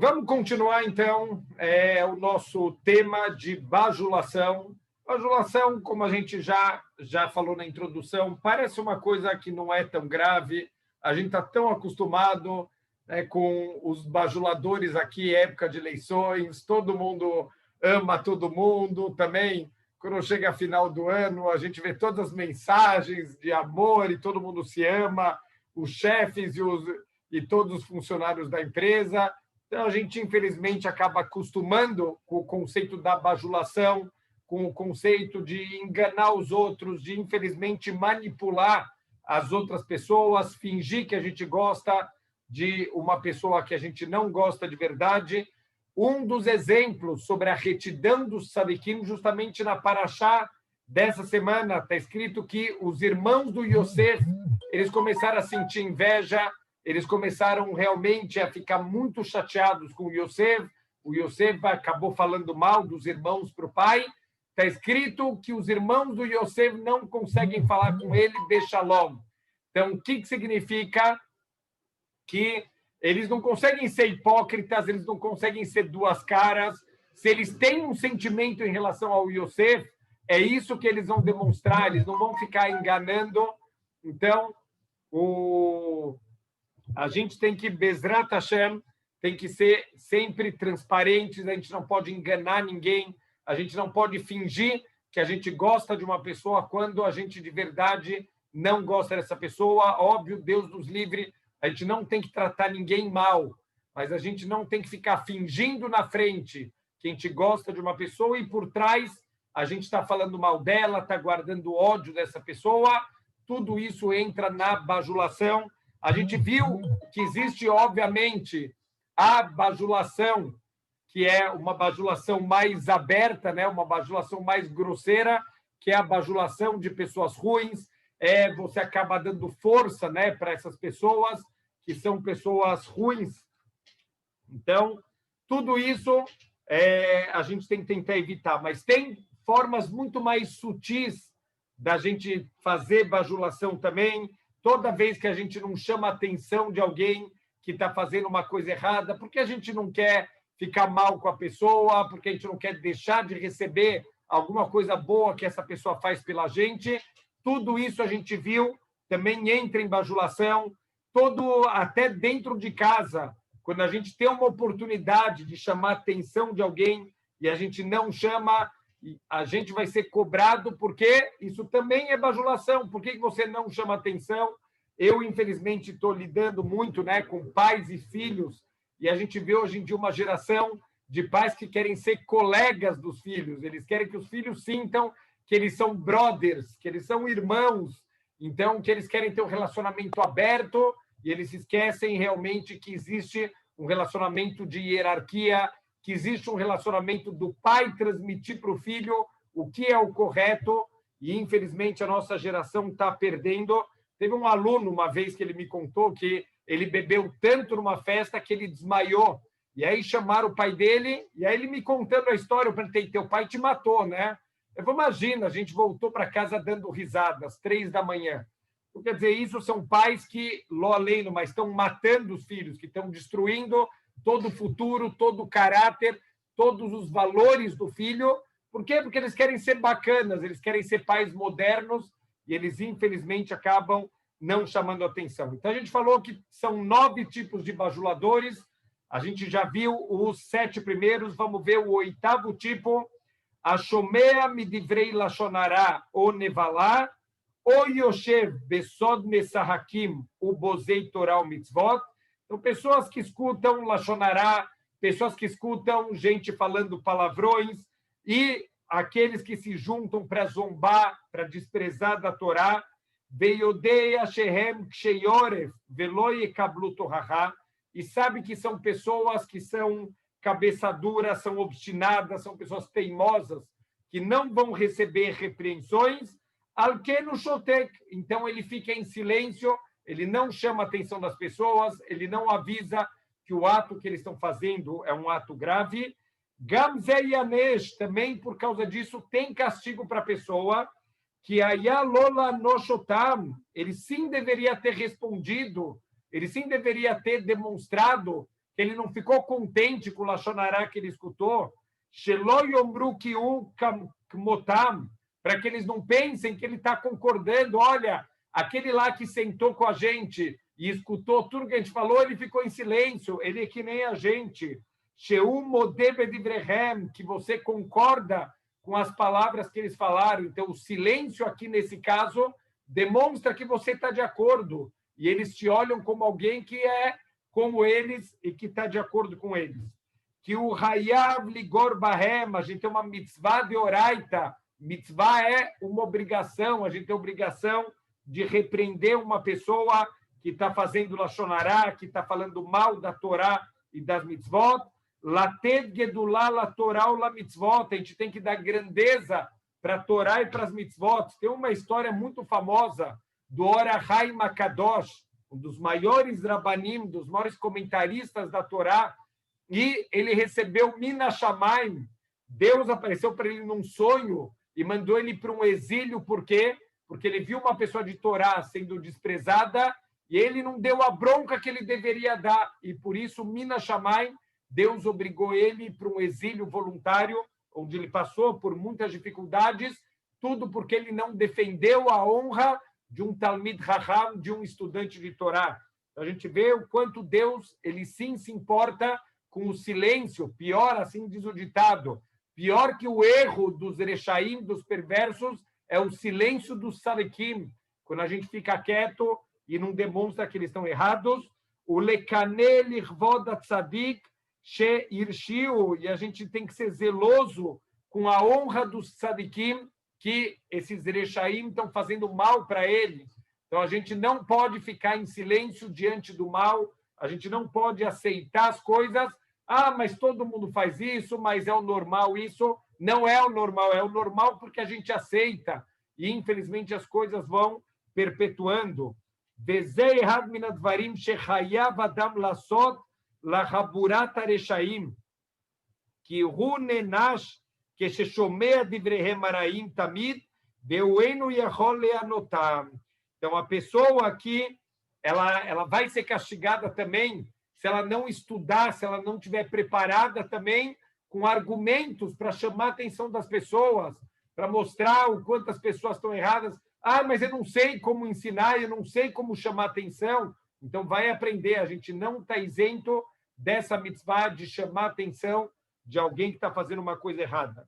Vamos continuar, então, o nosso tema de bajulação. Bajulação, como a gente já falou na introdução, parece uma coisa que não é tão grave. A gente está tão acostumado, né, com os bajuladores aqui, época de eleições, todo mundo ama todo mundo. Também, quando chega a final do ano, a gente vê todas as mensagens de amor e todo mundo se ama, os chefes e todos os funcionários da empresa. Então, a gente, infelizmente, acaba acostumando com o conceito da bajulação, com o conceito de enganar os outros, de, infelizmente, manipular as outras pessoas, fingir que a gente gosta de uma pessoa que a gente não gosta de verdade. Um dos exemplos sobre a retidão dos tzadikim, justamente na paraxá dessa semana, está escrito que os irmãos do Yosef, eles começaram a sentir inveja, eles começaram realmente a ficar muito chateados com o Yosef. O Yosef acabou falando mal dos irmãos para o pai. Está escrito que os irmãos do Yosef não conseguem falar com ele, deixa logo. Então, o que significa? Que eles não conseguem ser hipócritas, eles não conseguem ser duas caras. Se eles têm um sentimento em relação ao Yosef, é isso que eles vão demonstrar, eles não vão ficar enganando. Então, a gente tem que, Bezrat Hashem, tem que ser sempre transparentes, a gente não pode enganar ninguém, a gente não pode fingir que a gente gosta de uma pessoa quando a gente de verdade não gosta dessa pessoa. Óbvio, Deus nos livre, a gente não tem que tratar ninguém mal, mas a gente não tem que ficar fingindo na frente que a gente gosta de uma pessoa e por trás a gente está falando mal dela, está guardando ódio dessa pessoa. Tudo isso entra na bajulação. A gente viu que existe, obviamente, a bajulação, que é uma bajulação mais aberta, né? Uma bajulação mais grosseira, que é a bajulação de pessoas ruins. Você acaba dando força, né, para essas pessoas que são pessoas ruins. Então, tudo isso a gente tem que tentar evitar, mas tem formas muito mais sutis da gente fazer bajulação também. Toda vez que a gente não chama a atenção de alguém que está fazendo uma coisa errada, porque a gente não quer ficar mal com a pessoa, porque a gente não quer deixar de receber alguma coisa boa que essa pessoa faz pela gente. Tudo isso a gente viu, também entra em bajulação, até dentro de casa, quando a gente tem uma oportunidade de chamar a atenção de alguém e a gente não chama, a gente vai ser cobrado, porque isso também é bajulação. Por que você não chama atenção? Eu, infelizmente, estou lidando muito, né, com pais e filhos, e a gente vê hoje em dia uma geração de pais que querem ser colegas dos filhos, eles querem que os filhos sintam que eles são brothers, que eles são irmãos, então que eles querem ter um relacionamento aberto e eles esquecem realmente que existe um relacionamento de hierarquia, que existe um relacionamento do pai transmitir para o filho o que é o correto, e infelizmente a nossa geração está perdendo. Teve um aluno uma vez que ele me contou que ele bebeu tanto numa festa que ele desmaiou, e aí chamaram o pai dele, e aí ele me contando a história, eu perguntei, teu pai te matou, né? Eu falei, imagina, a gente voltou para casa dando risada às 3 da manhã. Então, quer dizer, isso são pais que, lolendo, mas estão matando os filhos, que estão destruindo todo o futuro, todo o caráter, todos os valores do filho. Por quê? Porque eles querem ser bacanas, eles querem ser pais modernos e eles, infelizmente, acabam não chamando atenção. Então, a gente falou que são 9 tipos de bajuladores, a gente já viu os 7 primeiros, vamos ver o 8º tipo, Ashomea midivrei lashonará ou nevalá, ou yoshev besod mesahakim ubozei torah mitzvot. Então, pessoas que escutam lashonará, pessoas que escutam gente falando palavrões e aqueles que se juntam para zombar, para desprezar da Torá, veiodei ashehem ksheyoref veloi kablu torahá, e sabe que são pessoas que são cabeça dura, são obstinadas, são pessoas teimosas, que não vão receber repreensões, alkenu shotek, então ele fica em silêncio, ele não chama a atenção das pessoas, ele não avisa que o ato que eles estão fazendo é um ato grave. Gamze yanesh, também por causa disso, tem castigo para a pessoa, que ayalola no shotam, ele sim deveria ter respondido, ele sim deveria ter demonstrado que ele não ficou contente com o Lashon Hará que ele escutou, Shelo yomru ki hu kmotam, para que eles não pensem que ele está concordando. Olha, aquele lá que sentou com a gente e escutou tudo que a gente falou, ele ficou em silêncio, ele é que nem a gente. Sheu modeh bedivrehem, que você concorda com as palavras que eles falaram. Então, o silêncio aqui, nesse caso, demonstra que você está de acordo. E eles te olham como alguém que é como eles e que está de acordo com eles. Que o Hayav Ligor Bahem, a gente tem uma mitzvah de oraita. Mitzvah é uma obrigação, a gente tem a obrigação de repreender uma pessoa que está fazendo Lashon Hará, que está falando mal da Torá e das mitzvot. Lated Gedulá la Torá ou la mitzvot, a gente tem que dar grandeza para a Torá e para as mitzvot. Tem uma história muito famosa do Ora Chaim HaKadosh, um dos maiores rabanim, dos maiores comentaristas da Torá, e ele recebeu Mina Shamayim. Deus apareceu para ele num sonho e mandou ele para um exílio. Por quê? Porque ele viu uma pessoa de Torá sendo desprezada e ele não deu a bronca que ele deveria dar. E por isso, Mina Shamayim, Deus obrigou ele para um exílio voluntário, onde ele passou por muitas dificuldades, tudo porque ele não defendeu a honra de um Talmid Raham, de um estudante de Torá. A gente vê o quanto Deus, ele sim se importa com o silêncio. Pior, assim diz o ditado, pior que o erro dos Erechaim, dos perversos, é o silêncio dos Salikim. Quando a gente fica quieto e não demonstra que eles estão errados, o Lekane Lirvod Tzadik She Irshiu, e a gente tem que ser zeloso com a honra dos Tzadikim, que esses Erechaim estão fazendo mal para ele. Então, a gente não pode ficar em silêncio diante do mal, a gente não pode aceitar as coisas. Ah, mas todo mundo faz isso, mas é o normal isso. Não é o normal porque a gente aceita. E, infelizmente, as coisas vão perpetuando. Vezei had min advarim shechayav adam lasot lachaburat hareshaim, ki hu nenash כששומע דבריהם הרעים תמיד, והוא אינו יכול להנותם. Então, a pessoa aqui, ela vai ser castigada também se ela não estudar, se ela não estiver preparada também com argumentos para chamar a atenção das pessoas, para mostrar o quanto as pessoas estão erradas. Ah, mas eu não sei como ensinar, eu não sei como chamar atenção. Então, vai aprender. A gente não está isento dessa mitzvah de chamar a atenção de alguém que está fazendo uma coisa errada.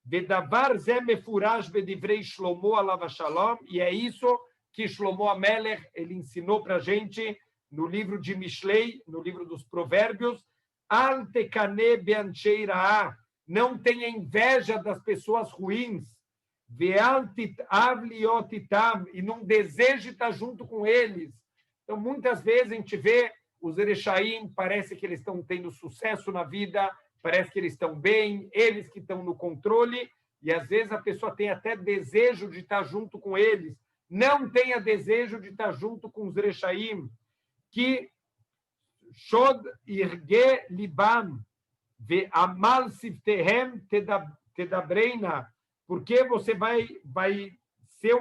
Vedavar zeh mefurash bedivrei Shlomo alav shalom, e é isso que Shlomo Amelech ele ensinou para a gente no livro de Mishlei, no livro dos Provérbios. Al tekane beanchei ra'ah, não tenha inveja das pessoas ruins. Ve'al titav liot itam, e não deseje estar junto com eles. Então, muitas vezes a gente vê os Erechaim, parece que eles estão tendo sucesso na vida, parece que eles estão bem, eles que estão no controle, e às vezes a pessoa tem até desejo de estar junto com eles. Não tenha desejo de estar junto com os Erechaim, que Shod irge libam, ve amal siftehem tedabreina, porque você vai ser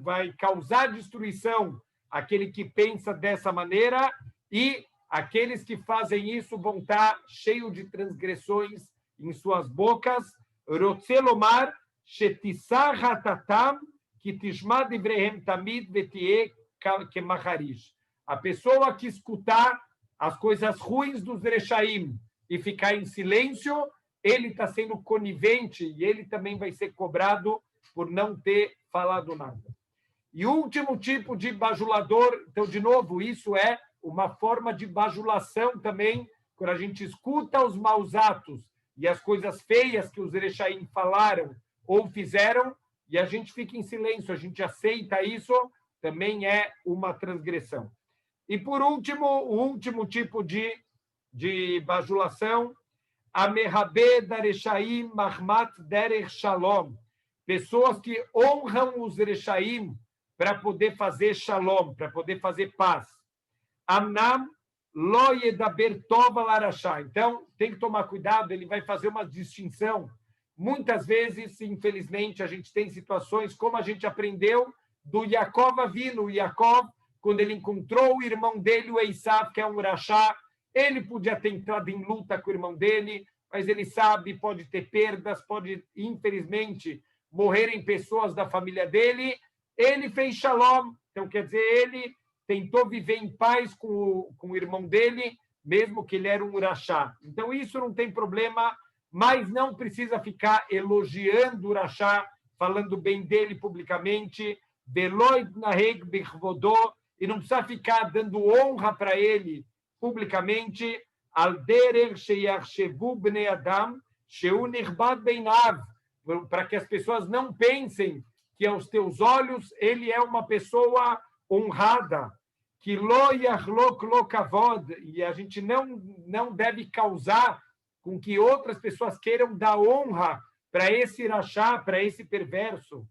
vai causar destruição aquele que pensa dessa maneira, e aqueles que fazem isso vão estar cheios de transgressões em suas bocas. Rotzelomar, shetisar hatatam, que tishma divrehem tamid vetie kemacharish. A pessoa que escutar as coisas ruins dos Erechaim e ficar em silêncio, ele está sendo conivente e ele também vai ser cobrado por não ter falado nada. E o último tipo de bajulador, então, de novo, isso é uma forma de bajulação também, quando a gente escuta os maus atos e as coisas feias que os Erechaim falaram ou fizeram, e a gente fica em silêncio, a gente aceita isso, também é uma transgressão. E, por último, o último tipo de bajulação, Amehabe Dareshaim Mahmat Derech Shalom, pessoas que honram os Erechaim para poder fazer shalom, para poder fazer paz. Amnam lo yedaber tov al arashá. Então, tem que tomar cuidado, ele vai fazer uma distinção. Muitas vezes, infelizmente, a gente tem situações, como a gente aprendeu do Yaakov Avinu. O Yaakov, quando ele encontrou o irmão dele, o Esav, que é um rachá, Ele podia ter entrado em luta com o irmão dele, mas ele sabe, pode ter perdas, pode, infelizmente, morrerem pessoas da família dele. Ele fez shalom, então quer dizer, ele tentou viver em paz com o irmão dele, mesmo que ele era um urachá. Então isso não tem problema, mas não precisa ficar elogiando o urachá, falando bem dele publicamente, e não precisa ficar dando honra para ele publicamente, para que as pessoas não pensem que aos teus olhos ele é uma pessoa honrada, que e a gente não deve causar com que outras pessoas queiram dar honra para esse rachá, para esse perverso.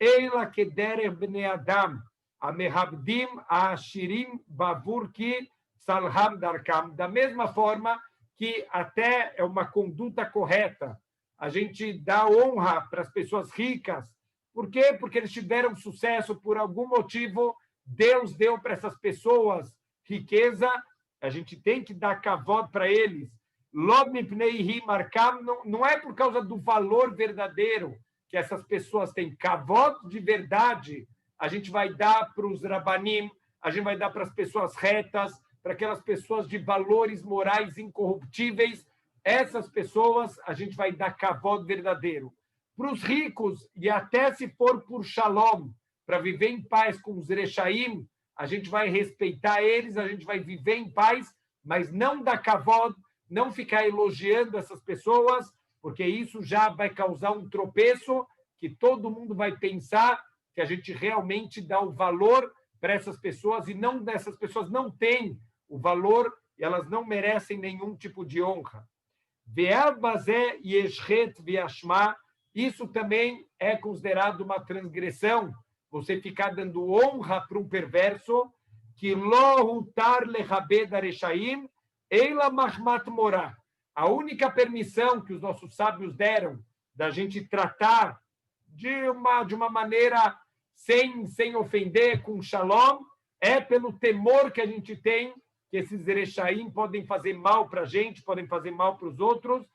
Eila kederer bnei adam, amehabdim ashirim bavur ki salham darkam. Da mesma forma que até é uma conduta correta a gente dá honra para as pessoas ricas. Por quê? Porque eles tiveram sucesso por algum motivo. Deus deu para essas pessoas riqueza. A gente tem que dar kavod para eles. Não é por causa do valor verdadeiro que essas pessoas têm. Kavod de verdade a gente vai dar para os rabanim, a gente vai dar para as pessoas retas, para aquelas pessoas de valores morais incorruptíveis. Essas pessoas a gente vai dar kavod verdadeiro. Para os ricos, e até se for por shalom, para viver em paz com os rechaim, a gente vai respeitar eles, a gente vai viver em paz, mas não dar kavod, não ficar elogiando essas pessoas, porque isso já vai causar um tropeço, que todo mundo vai pensar que a gente realmente dá o valor para essas pessoas, e não dessas pessoas não têm o valor, e elas não merecem nenhum tipo de honra. Isso também é considerado uma transgressão, você ficar dando honra para um perverso, que a única permissão que os nossos sábios deram da gente tratar de uma maneira sem ofender, com shalom, é pelo temor que a gente tem que esses erechaim podem fazer mal para a gente, podem fazer mal para os outros.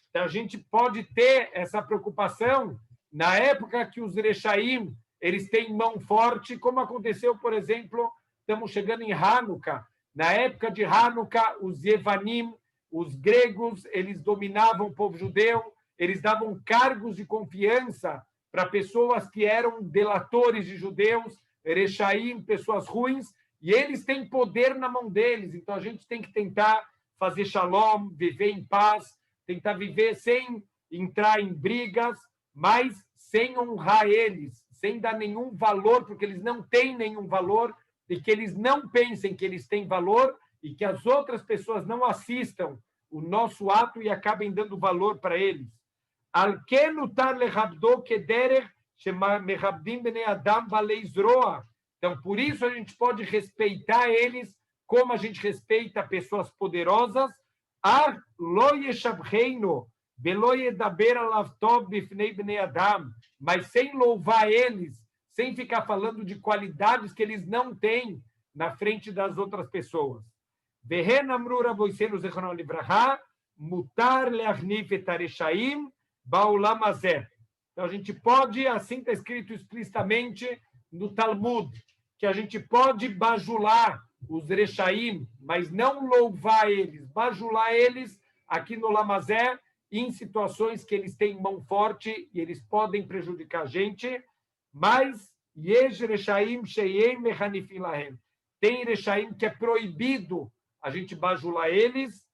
Então, a gente pode ter essa preocupação na época que os erechaim eles têm mão forte, como aconteceu, por exemplo, estamos chegando em Hanukkah. Na época de Hanukkah, os Yevanim, os gregos, eles dominavam o povo judeu, eles davam cargos de confiança para pessoas que eram delatores de judeus, erechaim, pessoas ruins, e eles têm poder na mão deles. Então, a gente tem que tentar fazer shalom, viver em paz, tentar viver sem entrar em brigas, mas sem honrar eles, sem dar nenhum valor, porque eles não têm nenhum valor, e que eles não pensem que eles têm valor, e que as outras pessoas não assistam o nosso ato e acabem dando valor para eles. Então, por isso a gente pode respeitar eles como a gente respeita pessoas poderosas. Mas sem louvar eles, sem ficar falando de qualidades que eles não têm na frente das outras pessoas. Então, a gente pode, assim está escrito explicitamente no Talmud, que a gente pode bajular os rechaim, mas não louvar eles, bajular eles aqui no Lamazé, em situações que eles têm mão forte e eles podem prejudicar a gente, mas tem rechaim que é proibido a gente bajular eles.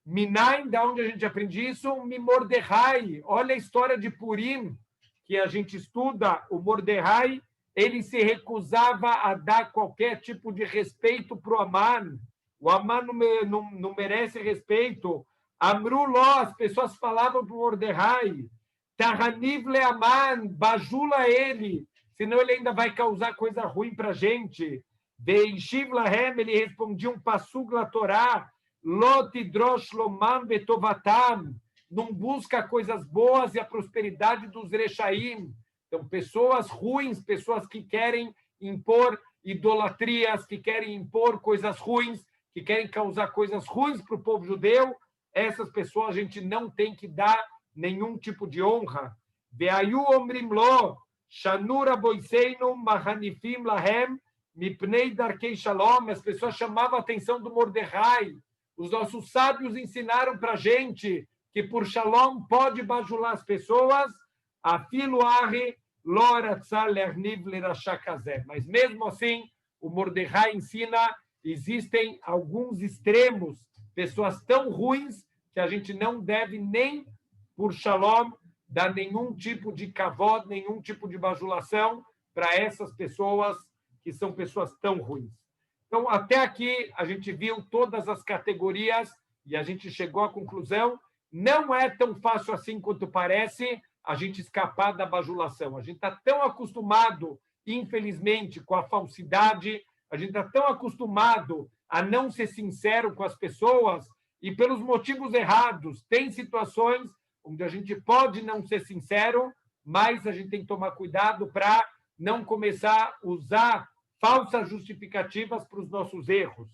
Minaim, da onde a gente aprende isso? Mimordechai. Olha a história de Purim, que a gente estuda. O Mordechai, ele se recusava a dar qualquer tipo de respeito para o Aman. O Aman não merece respeito. Amruló, as pessoas falavam para o Mordechai, Tahaniv le Aman, bajula ele, senão ele ainda vai causar coisa ruim para a gente. Veishiv lahem, ele respondia um passug la Torá, Lot idrosh lomam betovatam, não busca coisas boas e a prosperidade dos rechaim. Então, pessoas ruins, pessoas que querem impor idolatrias, que querem impor coisas ruins, que querem causar coisas ruins para o povo judeu, essas pessoas a gente não tem que dar nenhum tipo de honra. Ve'ayu omrim lo, shanura boiseinu mahanifim lahem mipnei darkei shalom. As pessoas chamavam a atenção do Mordecai. Os nossos sábios ensinaram para a gente que por shalom pode bajular as pessoas, afilo arre mas mesmo assim, o Mordecai ensina, existem alguns extremos, pessoas tão ruins que a gente não deve nem por shalom dar nenhum tipo de kavod, nenhum tipo de bajulação para essas pessoas que são pessoas tão ruins. Então, até aqui, a gente viu todas as categorias e a gente chegou à conclusão, não é tão fácil assim quanto parece, a gente escapar da bajulação. A gente está tão acostumado, infelizmente, com a falsidade, a gente está tão acostumado a não ser sincero com as pessoas e pelos motivos errados. Tem situações onde a gente pode não ser sincero, mas a gente tem que tomar cuidado para não começar a usar falsas justificativas para os nossos erros.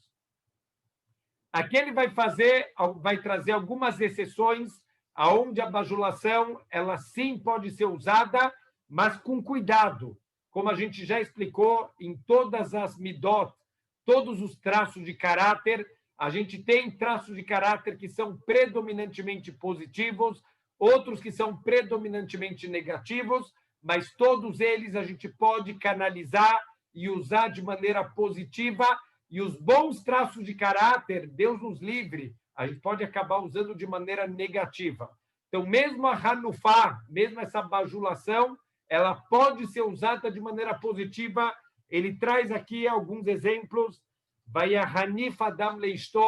Aqui ele vai trazer algumas exceções aonde a bajulação, ela sim pode ser usada, mas com cuidado. Como a gente já explicou, em todas as midot, todos os traços de caráter, a gente tem traços de caráter que são predominantemente positivos, outros que são predominantemente negativos, mas todos eles a gente pode canalizar e usar de maneira positiva, e os bons traços de caráter, Deus nos livre, a gente pode acabar usando de maneira negativa. Então, mesmo a Hanufá, mesmo essa bajulação, ela pode ser usada de maneira positiva. Ele traz aqui alguns exemplos. Vai a Hanif Adam Leisto,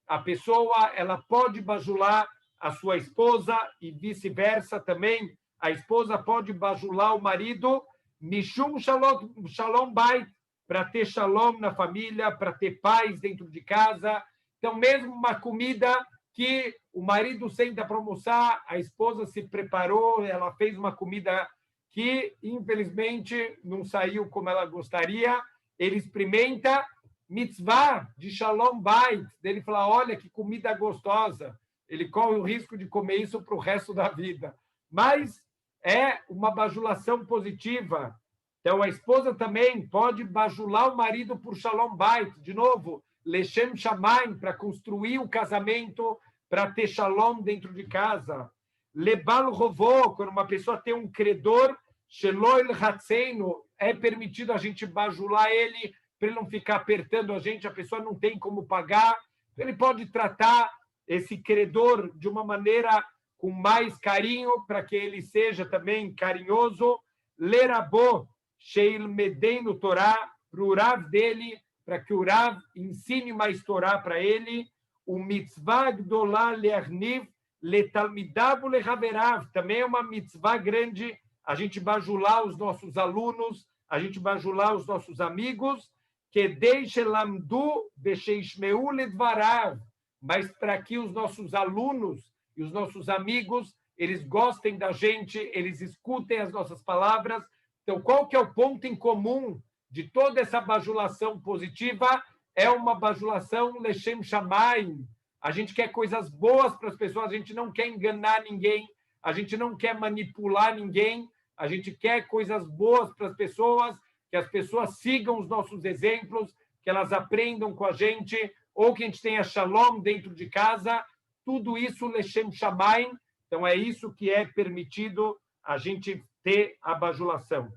a pessoa ela pode bajular a sua esposa e vice-versa também. A esposa pode bajular o marido, Mishum Shalom Bait, para ter shalom na família, para ter paz dentro de casa. Então, mesmo uma comida que o marido senta para almoçar, a esposa se preparou, ela fez uma comida que, infelizmente, não saiu como ela gostaria, ele experimenta mitzvah de shalom bait, dele falar, olha que comida gostosa, ele corre o risco de comer isso para o resto da vida. Mas é uma bajulação positiva. Então, a esposa também pode bajular o marido por shalom bait, de novo, Lechem Shamayim, para construir o casamento, para ter shalom dentro de casa. Lebal Rovô, quando uma pessoa tem um credor, Sheloil Hatzeino, é permitido a gente bajular ele, para ele não ficar apertando a gente, a pessoa não tem como pagar. Ele pode tratar esse credor de uma maneira com mais carinho, para que ele seja também carinhoso. Lerabô, Sheil Medeino Torá, para o Rav dele, para que o Rav ensine mais Torá para ele, o mitzvah gdolá le'arniv letalmidav lehaverav, também é uma mitzvah grande, a gente bajular os nossos alunos, a gente bajular os nossos amigos, que deixe lamdu becheishmeu ledvarav, mas para que os nossos alunos e os nossos amigos, eles gostem da gente, eles escutem as nossas palavras. Então, qual que é o ponto em comum de toda essa bajulação positiva? É uma bajulação Lechem Shamayim. A gente quer coisas boas para as pessoas, a gente não quer enganar ninguém, a gente não quer manipular ninguém, a gente quer coisas boas para as pessoas, que as pessoas sigam os nossos exemplos, que elas aprendam com a gente, ou que a gente tenha shalom dentro de casa, tudo isso Lechem Shamayim. Então, é isso que é permitido a gente ter a bajulação.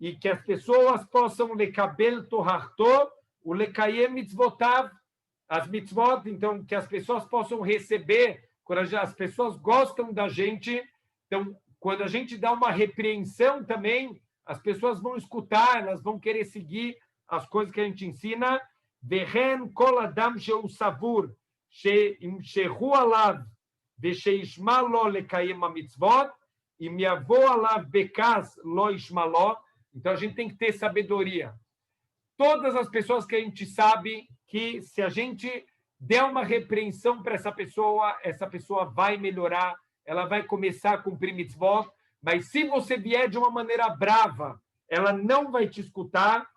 E que as pessoas possam lekabel toharto, o lekayem mitzvotav, as mitzvot, então, que as pessoas possam receber, quando as pessoas gostam da gente, então, quando a gente dá uma repreensão também, as pessoas vão escutar, elas vão querer seguir as coisas que a gente ensina. Vehen kol adam sheu savur, shehu alav, ושישמע לו לקיים המצוות, אם יבוא עליו בכעס לא ישמע לו. Então, a gente tem que ter sabedoria. Todas as pessoas que a gente sabe que se a gente der uma repreensão para essa pessoa vai melhorar, ela vai começar a cumprir mitzvot. Mas se você vier de uma maneira brava, ela não vai te escutar.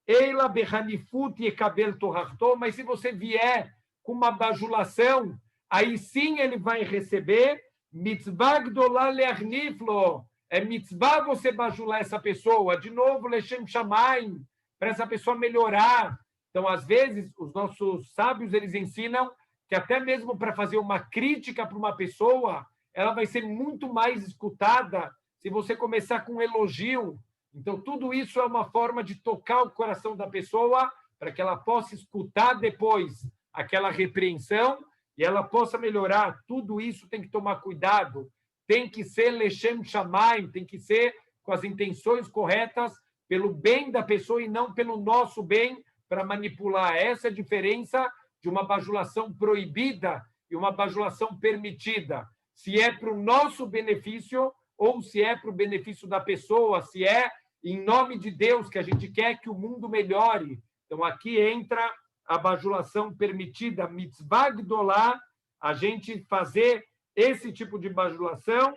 Eila behanifut yekabel torarto, mas se você vier com uma bajulação, aí sim ele vai receber. Mitzvah gdolá learniflo. É mitzvah você bajular essa pessoa. De novo, lechem shamayim, para essa pessoa melhorar. Então, às vezes, os nossos sábios, eles ensinam que até mesmo para fazer uma crítica para uma pessoa, ela vai ser muito mais escutada se você começar com um elogio. Então, tudo isso é uma forma de tocar o coração da pessoa para que ela possa escutar depois aquela repreensão e ela possa melhorar. Tudo isso tem que tomar cuidado. Tem que ser lechem shamayim, tem que ser com as intenções corretas, pelo bem da pessoa e não pelo nosso bem, para manipular. Essa é a diferença de uma bajulação proibida e uma bajulação permitida. Se é para o nosso benefício ou se é para o benefício da pessoa, se é em nome de Deus que a gente quer que o mundo melhore. Então, aqui entra a bajulação permitida, mitzvah gdolá, a gente fazer esse tipo de bajulação,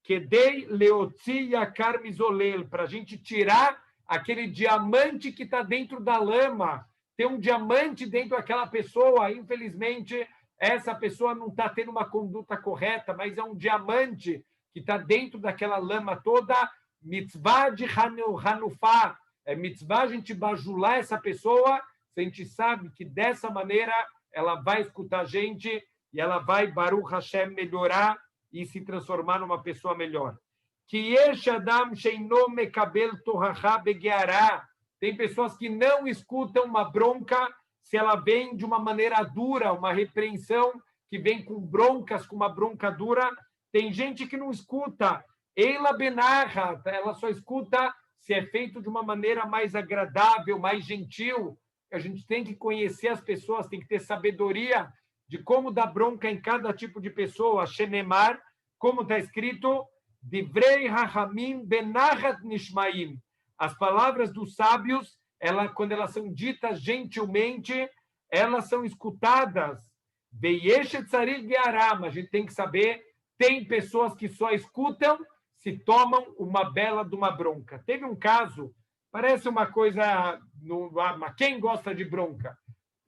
kedei leotzi yakar mizolel, para a gente tirar aquele diamante que está dentro da lama. Tem um diamante dentro daquela pessoa, infelizmente, essa pessoa não está tendo uma conduta correta, mas é um diamante que está dentro daquela lama toda. Mitzvah de Hanufá, é mitzvah a gente bajular essa pessoa, se a gente sabe que dessa maneira ela vai escutar a gente e ela vai, Baruch Hashem, melhorar e se transformar numa pessoa melhor. Tem pessoas que não escutam uma bronca se ela vem de uma maneira dura, uma repreensão que vem com broncas, com uma bronca dura. Tem gente que não escuta. Eila benarra, ela só escuta se é feito de uma maneira mais agradável, mais gentil. A gente tem que conhecer as pessoas, tem que ter sabedoria de como dar bronca em cada tipo de pessoa. Shenemar, como está escrito, Divrei Rahamim benarrat nishmaim. As palavras dos sábios, quando elas são ditas gentilmente, elas são escutadas. Veyeshet tzarir gearam. A gente tem que saber, tem pessoas que só escutam se tomam uma bela de uma bronca. Teve um caso, parece uma coisa, mas quem gosta de bronca?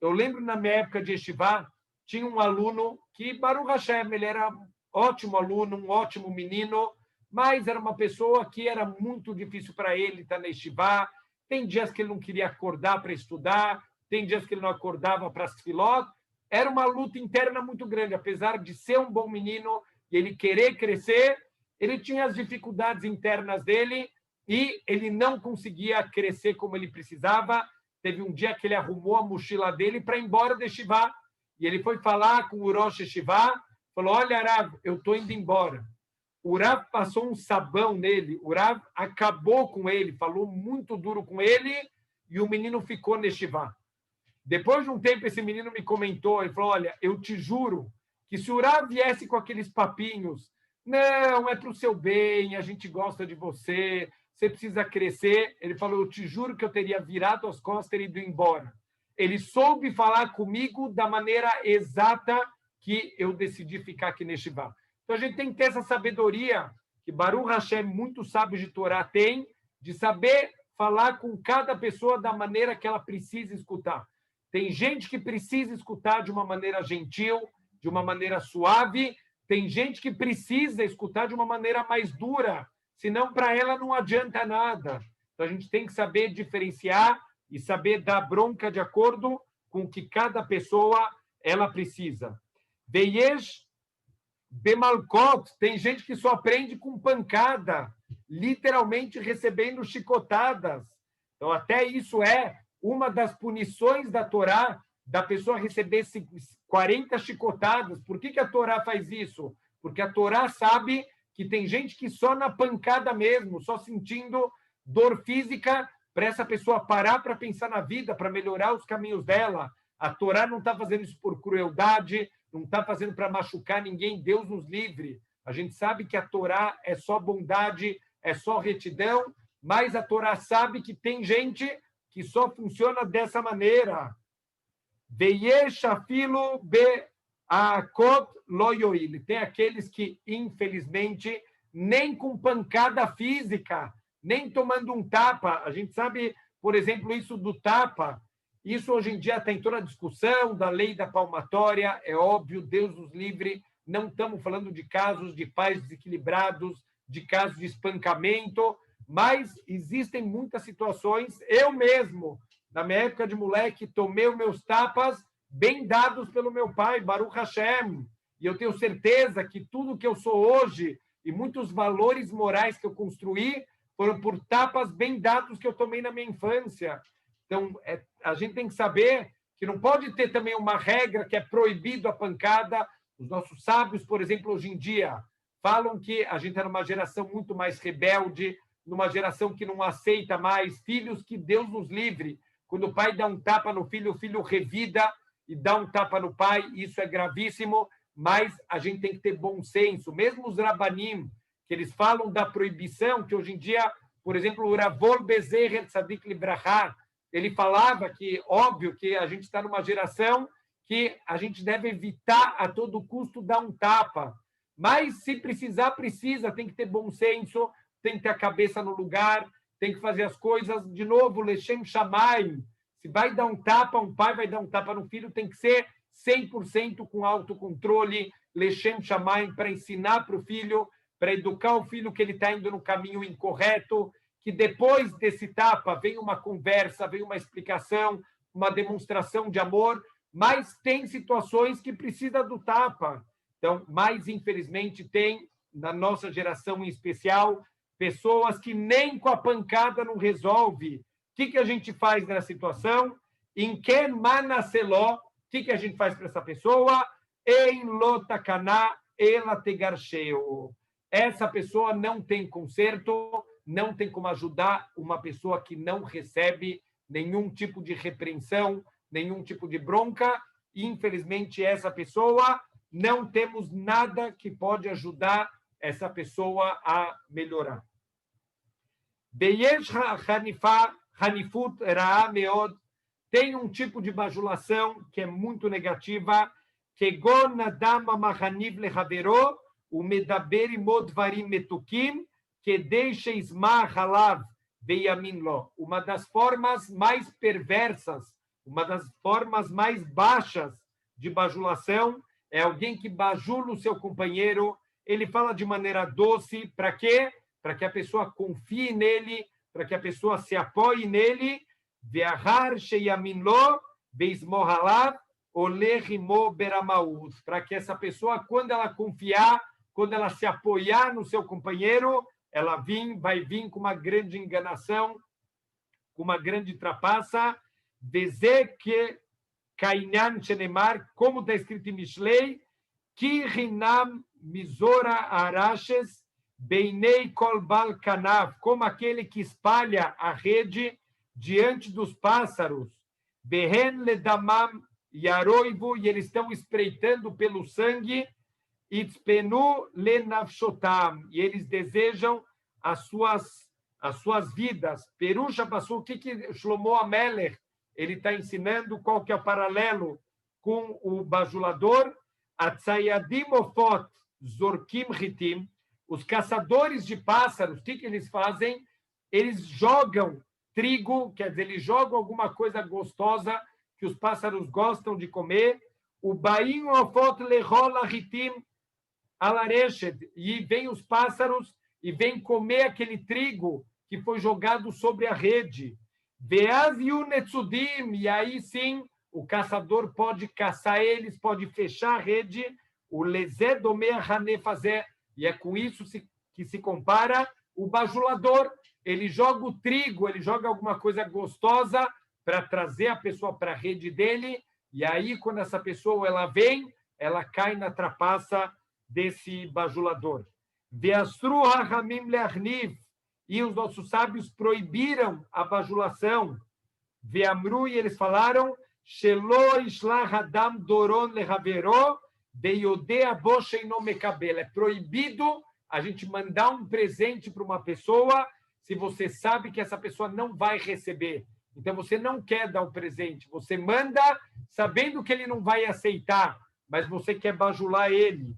Eu lembro na minha época de Yeshiva, tinha um aluno que, Baruch Hashem, ele era ótimo aluno, um ótimo menino, mas era uma pessoa que era muito difícil para ele estar na Yeshiva. Tem dias que ele não queria acordar para estudar, tem dias que ele não acordava para as filó. Era uma luta interna muito grande, apesar de ser um bom menino e ele querer crescer, ele tinha as dificuldades internas dele e ele não conseguia crescer como ele precisava. Teve um dia que ele arrumou a mochila dele para ir embora de Yeshiva. E ele foi falar com o Rosh Yeshiva, falou, olha, Rav, eu estou indo embora. O Rav passou um sabão nele, o Rav acabou com ele, falou muito duro com ele e o menino ficou na Yeshiva. Depois de um tempo, esse menino me comentou, ele falou, olha, eu te juro que se o Rav viesse com aqueles papinhos, não, é para o seu bem, a gente gosta de você, você precisa crescer. Ele falou, eu te juro que eu teria virado as costas e ido embora. Ele soube falar comigo da maneira exata que eu decidi ficar aqui neste bar. Então, a gente tem que ter essa sabedoria que Baruch Hashem, muitos sábios de Torá, tem, de saber falar com cada pessoa da maneira que ela precisa escutar. Tem gente que precisa escutar de uma maneira gentil, de uma maneira suave. Tem gente que precisa escutar de uma maneira mais dura, senão para ela não adianta nada. Então, a gente tem que saber diferenciar e saber dar bronca de acordo com o que cada pessoa ela precisa. Veyesh bemalkot, tem gente que só aprende com pancada, literalmente recebendo chicotadas. Então, até isso é uma das punições da Torá, da pessoa receber 40 chicotadas. Por que a Torá faz isso? Porque a Torá sabe que tem gente que só na pancada mesmo, só sentindo dor física, para essa pessoa parar para pensar na vida, para melhorar os caminhos dela. A Torá não está fazendo isso por crueldade, não está fazendo para machucar ninguém, Deus nos livre. A gente sabe que a Torá é só bondade, é só retidão, mas a Torá sabe que tem gente que só funciona dessa maneira. Tem aqueles que, infelizmente, nem com pancada física, nem tomando um tapa. A gente sabe, por exemplo, isso do tapa. Isso hoje em dia tem toda a discussão da lei da palmatória, é óbvio, Deus nos livre, não estamos falando de casos de pais desequilibrados, de casos de espancamento, mas existem muitas situações. Eu mesmo, na minha época de moleque, tomei os meus tapas bem dados pelo meu pai, Baruch Hashem, e eu tenho certeza que tudo que eu sou hoje e muitos valores morais que eu construí foram por tapas bem dados que eu tomei na minha infância. Então, a gente tem que saber que não pode ter também uma regra que é proibido a pancada. Os nossos sábios, por exemplo, hoje em dia, falam que a gente está numa geração muito mais rebelde, numa geração que não aceita mais filhos, que Deus nos livre. Quando o pai dá um tapa no filho, o filho revida e dá um tapa no pai, isso é gravíssimo, mas a gente tem que ter bom senso. Mesmo os rabanim, que eles falam da proibição, que hoje em dia, por exemplo, o Ravol Bezeher Tzadik Libraha, ele falava que, óbvio, que a gente está numa geração que a gente deve evitar a todo custo dar um tapa. Mas, se precisar, precisa. Tem que ter bom senso, tem que ter a cabeça no lugar, tem que fazer as coisas. De novo, Lechem Shamayim. Se vai dar um tapa, um pai vai dar um tapa no filho, tem que ser 100% com autocontrole, Lechem Shamayim, para ensinar para o filho, para educar o filho que ele está indo no caminho incorreto, que depois desse tapa vem uma conversa, vem uma explicação, uma demonstração de amor, mas tem situações que precisa do tapa. Então, mais infelizmente, tem, na nossa geração em especial, pessoas que nem com a pancada não resolve. O que a gente faz nessa situação? Em que manaseló? O que a gente faz para essa pessoa? Em lotakaná, ela tegarcheu. Essa pessoa não tem conserto, não tem como ajudar uma pessoa que não recebe nenhum tipo de repreensão, nenhum tipo de bronca. Infelizmente, essa pessoa, não temos nada que pode ajudar essa pessoa a melhorar. Beyesh hanifut ra'a meod, tem um tipo de bajulação que é muito negativa, que gon adam mahaniv lehavero umedaber imod dvarim metukim, que deixa ismar halav veyamin lo. Uma das formas mais perversas, uma das formas mais baixas de bajulação é alguém que bajula o seu companheiro. Ele fala de maneira doce, para quê? Para que a pessoa confie nele, para que a pessoa se apoie nele. Ve'ahar sheyamin lo veismor halav olehimo beramaus. Para que essa pessoa, quando ela confiar, quando ela se apoiar no seu companheiro, ela vai vir com uma grande enganação, com uma grande trapaça. Veze que Kainan Shenemar, como está escrito em Mishlei, Ki Rinam Mizora Arashes Beinei Kol Bal Kanav, como aquele que espalha a rede diante dos pássaros. Behen Ledamam Yaroivu, e eles estão espreitando pelo sangue. Itzpenu lenavshotam, e eles desejam as suas vidas. Perusha passou, o que Shlomo Amelech ele está ensinando, qual que é o paralelo com o bajulador? Atzayadim ofot zorkim hitim, os caçadores de pássaros, o que eles fazem? Eles jogam trigo, quer dizer, eles jogam alguma coisa gostosa que os pássaros gostam de comer. O baim ofot lehola hitim alareshed, e vem os pássaros e vem comer aquele trigo que foi jogado sobre a rede. Veaviu netzudim, e aí sim o caçador pode caçar eles, pode fechar a rede. O lezé domea hanefazé, e é com isso que se compara o bajulador. Ele joga o trigo, ele joga alguma coisa gostosa para trazer a pessoa para a rede dele, e aí quando essa pessoa ela vem, ela cai na trapaça desse bajulador. Ve'asru ha'ramim le'arniv, e os nossos sábios proibiram a bajulação. Ve'amru, e eles falaram, shelo ishlach adam doron lehavero veyodea bo sheino mekabel. É proibido a gente mandar um presente para uma pessoa se você sabe que essa pessoa não vai receber. Então, você não quer dar o presente, você manda sabendo que ele não vai aceitar, mas você quer bajular ele.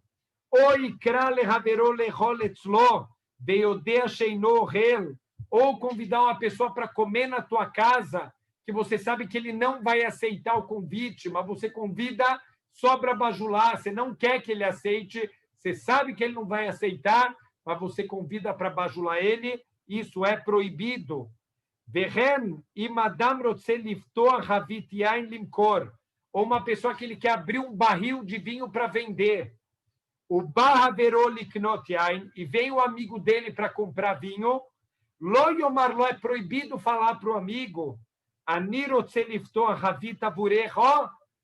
ou convidar uma pessoa para comer na tua casa, que você sabe que ele não vai aceitar o convite, mas você convida só para bajular, você não quer que ele aceite, você sabe que ele não vai aceitar, mas você convida para bajular ele, isso é proibido. Ou uma pessoa que ele quer abrir um barril de vinho para vender. O barra veroliknot yain, e vem o amigo dele para comprar vinho. Lo yomar lo, é proibido falar para o amigo.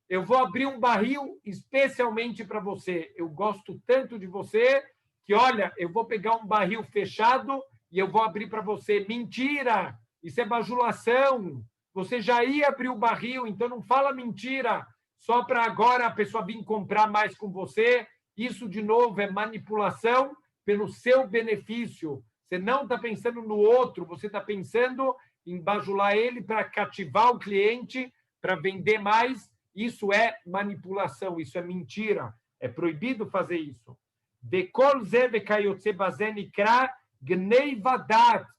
Eu vou abrir um barril especialmente para você. Eu gosto tanto de você que, olha, eu vou pegar um barril fechado e eu vou abrir para você. Mentira! Isso é bajulação. Você já ia abrir o barril, então não fala mentira só para agora a pessoa vir comprar mais com você. Isso, de novo, é manipulação pelo seu benefício. Você não está pensando no outro, você está pensando em bajular ele para cativar o cliente, para vender mais. Isso é manipulação, isso é mentira. É proibido fazer isso.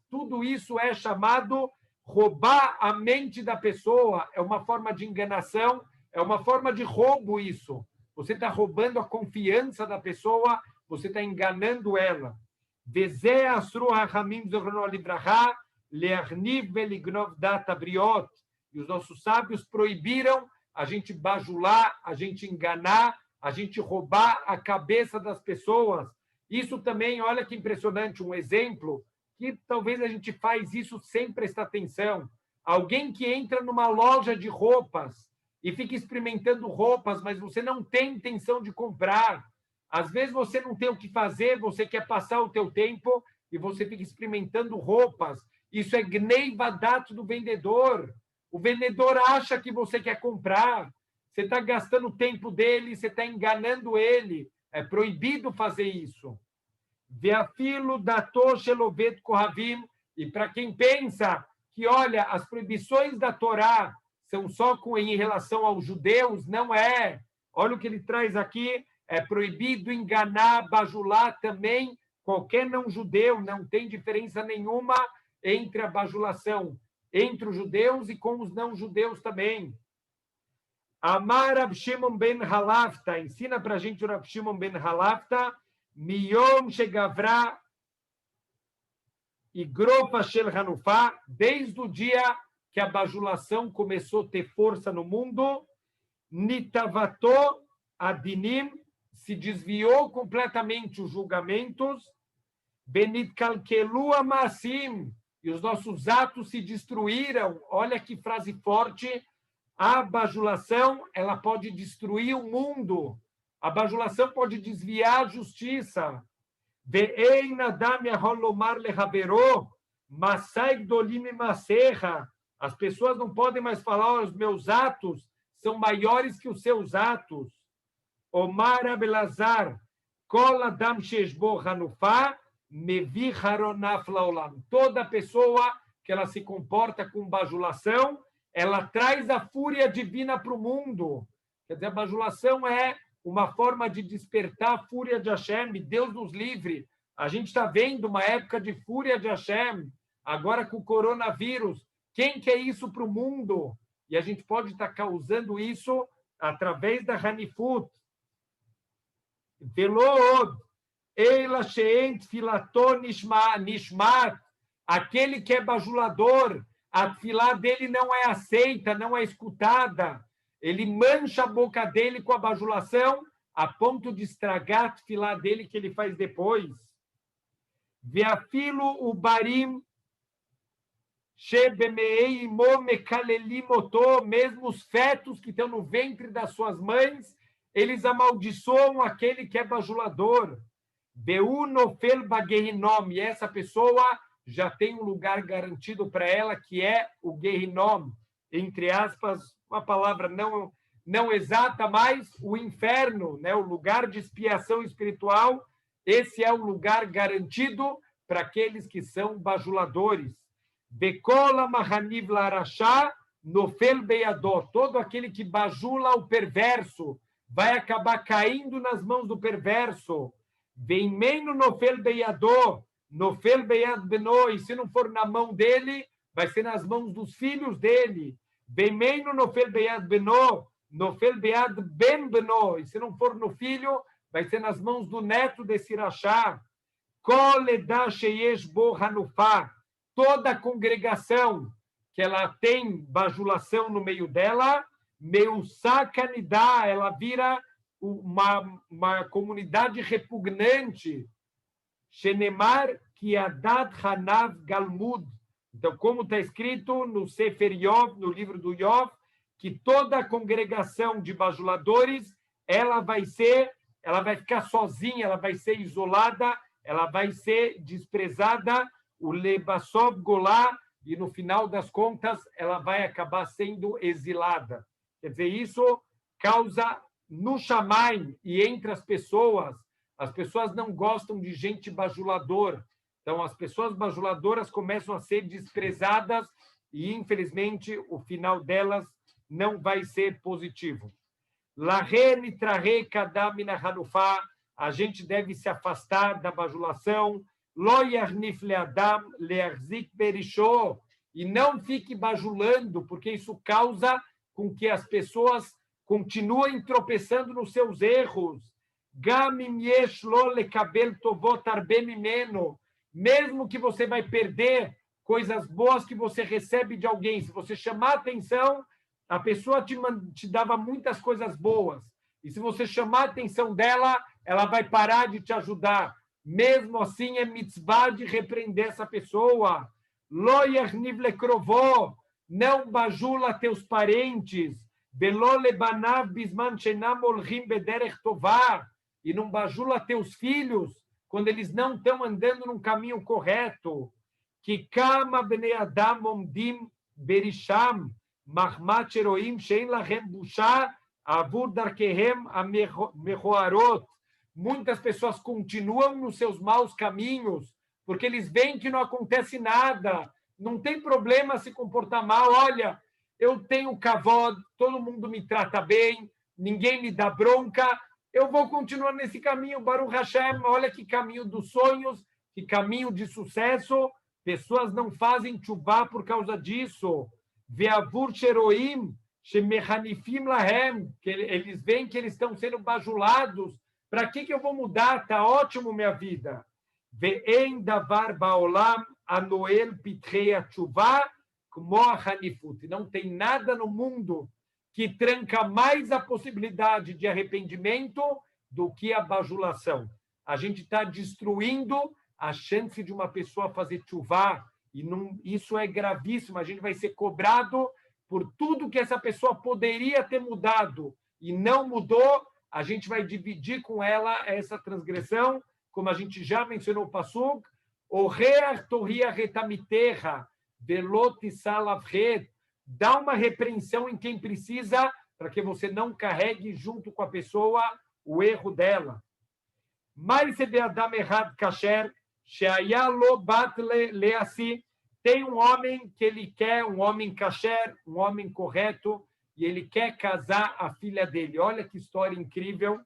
Tudo isso é chamado roubar a mente da pessoa. É uma forma de enganação, é uma forma de roubo isso. Você está roubando a confiança da pessoa, você está enganando ela. E os nossos sábios proibiram a gente bajular, a gente enganar, a gente roubar a cabeça das pessoas. Isso também, olha que impressionante, um exemplo que talvez a gente faz isso sem prestar atenção. Alguém que entra numa loja de roupas e fica experimentando roupas, mas você não tem intenção de comprar. Às vezes você não tem o que fazer, você quer passar o teu tempo e você fica experimentando roupas. Isso é gnei vadat do vendedor. O vendedor acha que você quer comprar. Você está gastando o tempo dele, você está enganando ele. É proibido fazer isso. Veafilo dato shelovet kohavim. E para quem pensa que, olha, as proibições da Torá são só em relação aos judeus, não é. Olha o que ele traz aqui. É proibido enganar, bajular também qualquer não-judeu. Não tem diferença nenhuma entre a bajulação entre os judeus e com os não-judeus também. Amar Rav Shimon ben Halafta, ensina para a gente o Rav Shimon ben Halafta, Miyom Shegavra e Grofa Shel Hanufá, desde o dia que a bajulação começou a ter força no mundo, Nitavato Adinim, se desviou completamente os julgamentos, Benit Kalkelu Amasim, e os nossos atos se destruíram. Olha que frase forte. A bajulação, ela pode destruir o mundo. A bajulação pode desviar a justiça. As pessoas não podem mais falar, os meus atos são maiores que os seus atos. Omar Abelazar, Kol Adam Sheshbo Hanufá, toda pessoa que ela se comporta com bajulação, ela traz a fúria divina para o mundo. Quer dizer, a bajulação é uma forma de despertar a fúria de Hashem. Deus nos livre. A gente está vendo uma época de fúria de Hashem, agora com o coronavírus. Quem quer isso para o mundo? E a gente pode estar causando isso através da Hanifut. Velood. Eila sheent filato nishmat, aquele que é bajulador, a filá dele não é aceita, não é escutada. Ele mancha a boca dele com a bajulação a ponto de estragar a filá dele que ele faz depois. Veafilo ubarim shebemei momekalelimoto, mesmo os fetos que estão no ventre das suas mães, eles amaldiçoam aquele que é bajulador. Beunofel baguerinom, e essa pessoa já tem um lugar garantido para ela, que é o Gehinom, entre aspas, uma palavra não exata, mas o inferno, né? O lugar de expiação espiritual. Esse é o lugar garantido para aqueles que são bajuladores. Bekola mahaniv larashá nofel beyadó, todo aquele que bajula o perverso, vai acabar caindo nas mãos do perverso. Veimeno nofel beyadó, nofel beyad beno, e se não for na mão dele, vai ser nas mãos dos filhos dele. Veimeno nofel beyad beno, nofel beyad ben beno, e se não for no filho, vai ser nas mãos do neto desse rachá. Kol edá sheyesh bo hanufá, toda a congregação que ela tem bajulação no meio dela, Meusá Canidá, ela vira uma comunidade repugnante. Shenemar Kiadat Hanav Galmud. Então, como está escrito no Sefer Yov, no livro do Yov, que toda a congregação de bajuladores, ela vai ficar sozinha, ela vai ser isolada, ela vai ser desprezada, o Lebassov Golá, e no final das contas, ela vai acabar sendo exilada. Quer dizer, isso causa no Shammai e entre as pessoas não gostam de gente bajulador. Então, as pessoas bajuladoras começam a ser desprezadas e, infelizmente, o final delas não vai ser positivo. Lahen trahe kadam min hanufá, a gente deve se afastar da bajulação. Lo yarnif leadam learzik berishó, e não fique bajulando, porque isso causa com que as pessoas continuem tropeçando nos seus erros. Mesmo que você vai perder coisas boas que você recebe de alguém, se você chamar atenção, a pessoa te dava muitas coisas boas, e se você chamar a atenção dela, ela vai parar de te ajudar. Mesmo assim, é mitzvah de repreender essa pessoa. Lo yarniv lekrovó, não bajula teus parentes. Velo lebanav bisman shenam olchim bederech tová, e não bajula teus filhos quando eles não estão andando num caminho correto. Que kama bnei adam omdim berisham, mahmat sheroim shein lachem busha avur darkehem amechoarot. Muitas pessoas continuam nos seus maus caminhos, porque eles veem que não acontece nada, não tem problema se comportar mal. Olha, eu tenho kavod, todo mundo me trata bem, ninguém me dá bronca, eu vou continuar nesse caminho, Baruch Hashem, olha que caminho dos sonhos, que caminho de sucesso. Pessoas não fazem tchuvá por causa disso. Ve'avur sheroim shemechanifim lahem, que eles veem que eles estão sendo bajulados. Para que eu vou mudar? Está ótimo minha vida. Ve'en davar ba'olam anoel pitrei atchuvá kmo hanifut. Não tem nada no mundo que tranca mais a possibilidade de arrependimento do que a bajulação. A gente está destruindo a chance de uma pessoa fazer tchuvá, e não, isso é gravíssimo. A gente vai ser cobrado por tudo que essa pessoa poderia ter mudado e não mudou. A gente vai dividir com ela essa transgressão, como a gente já mencionou o Pasuk, Oreach torria retamiterra, velot salavret, dá uma repreensão em quem precisa, para que você não carregue junto com a pessoa o erro dela. Mas se Adam errad kasher, sheaya lo bat leasi, tem um homem que ele quer, um homem kasher, um homem correto, e ele quer casar a filha dele. Olha que história incrível.